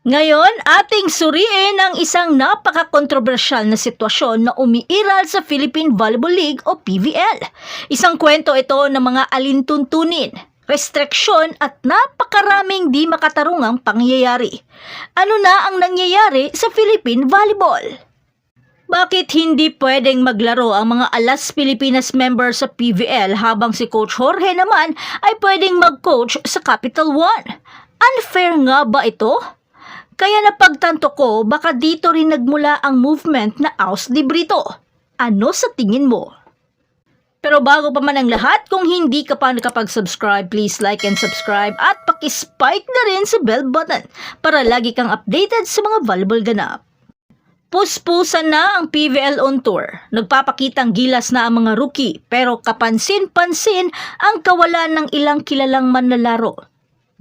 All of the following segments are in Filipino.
Ngayon, ating suriin ang isang napaka-kontrobersyal na sitwasyon na umiiral sa Philippine Volleyball League o PVL. Isang kwento ito ng mga alintuntunin, restriksyon at napakaraming di makatarungang pangyayari. Ano na ang nangyayari sa Philippine Volleyball? Bakit hindi pwedeng maglaro ang mga Alas Pilipinas members sa PVL habang si Coach Jorge naman ay pwedeng mag-coach sa Capital One? Unfair nga ba ito? Kaya napagtanto ko baka dito rin nagmula ang movement na Aus de Brito. Ano sa tingin mo? Pero bago pa man ang lahat, kung hindi ka pa nakapag-subscribe, please like and subscribe at pakispike na rin sa bell button para lagi kang updated sa mga volleyball ganap. Puspusan na ang PVL on tour. Nagpapakitang gilas na ang mga rookie pero kapansin-pansin ang kawalan ng ilang kilalang manlalaro.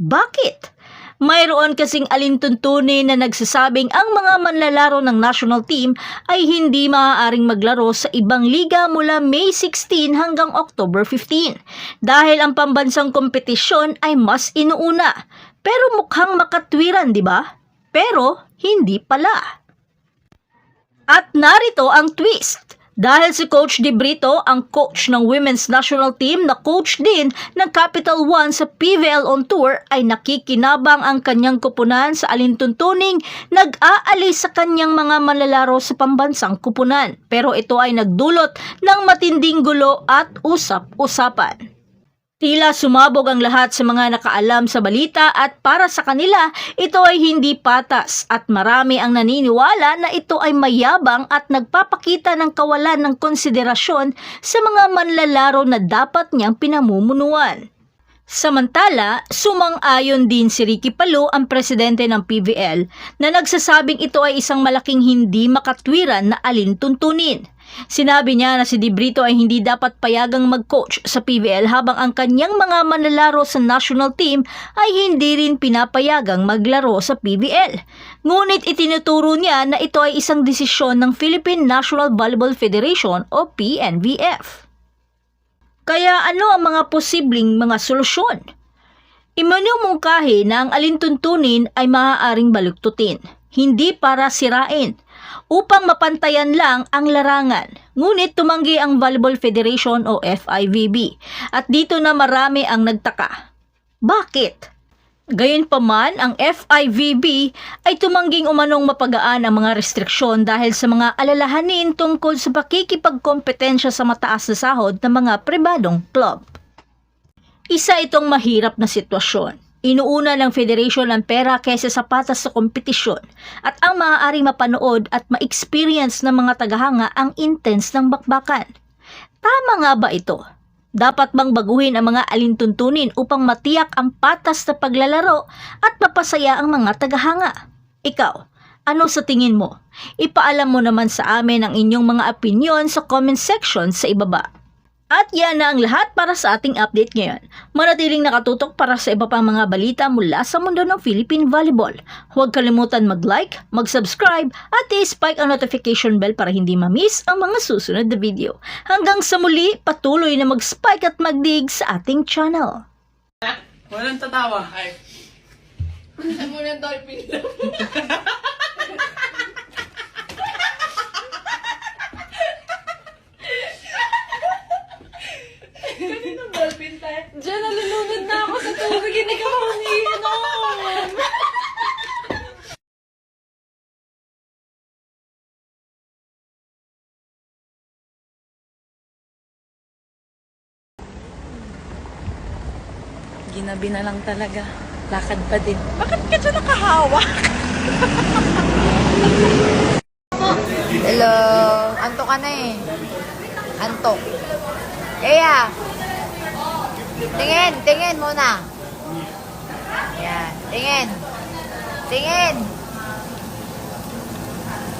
Bakit? Mayroon kasing alintuntunin na nagsasabing ang mga manlalaro ng national team ay hindi maaaring maglaro sa ibang liga mula May 16 hanggang October 15 dahil ang pambansang kompetisyon ay mas inuuna. Pero mukhang makatwiran, di ba? Pero hindi pala. At narito ang twist. Dahil si Coach De Brito, ang coach ng Women's National Team na coach din ng Capital One sa PVL on Tour, ay nakikinabang ang kanyang kupunan sa alintuntuning nag-aalis sa kanyang mga manlalaro sa pambansang kupunan. Pero ito ay nagdulot ng matinding gulo at usap-usapan. Tila sumabog ang lahat sa mga nakaalam sa balita at para sa kanila, ito ay hindi patas at marami ang naniniwala na ito ay mayabang at nagpapakita ng kawalan ng konsiderasyon sa mga manlalaro na dapat niyang pinamumunuan. Samantala, sumang-ayon din si Ricky Palou, ang presidente ng PVL, na nagsasabing ito ay isang malaking hindi makatwiran na alintuntunin. Sinabi niya na si De Brito ay hindi dapat payagang mag-coach sa PVL habang ang kanyang mga manlalaro sa national team ay hindi rin pinapayagang maglaro sa PVL. Ngunit itinuturo niya na ito ay isang desisyon ng Philippine National Volleyball Federation o PNVF. Kaya ano ang mga posibleng mga solusyon? Iminumungkahi na ang alintuntunin ay maaaring baluktutin, hindi para sirain, upang mapantayan lang ang larangan. Ngunit tumanggi ang Volleyball Federation o FIVB at dito na marami ang nagtaka. Bakit? Gayunpaman, ang FIVB ay tumangging umanong mapagaan ang mga restriksyon dahil sa mga alalahanin tungkol sa pakikipagkompetensya sa mataas na sahod ng mga pribadong club. Isa itong mahirap na sitwasyon. Inuuna ng federation ang pera kaysa sa patas sa kompetisyon at ang maaaring mapanood at ma-experience ng mga tagahanga ang intense ng bakbakan. Tama nga ba ito? Dapat bang baguhin ang mga alintuntunin upang matiyak ang patas na paglalaro at mapasaya ang mga tagahanga? Ikaw, ano sa tingin mo? Ipaalam mo naman sa amin ang inyong mga opinion sa comment section sa ibaba. At yan na ang lahat para sa ating update ngayon. Manatiling nakatutok para sa iba pang mga balita mula sa mundo ng Philippine Volleyball. Huwag kalimutan mag-like, mag-subscribe at i-spike ang notification bell para hindi ma-miss ang mga susunod na video. Hanggang sa muli, patuloy na mag-spike at mag-dig sa ating channel. Walang tatawa. Ay. Saan mo ng dolphin daw? Kaninong dolphin tayo? Diyan, nalulunod na ako sa tubig. Hindi ka manginom. Ginabi na lang talaga. Lakad pa din. Bakit ka dyan nakahawak? Hello, antok ka na eh. Antok. Kaya, tingin muna. Yan, tingin.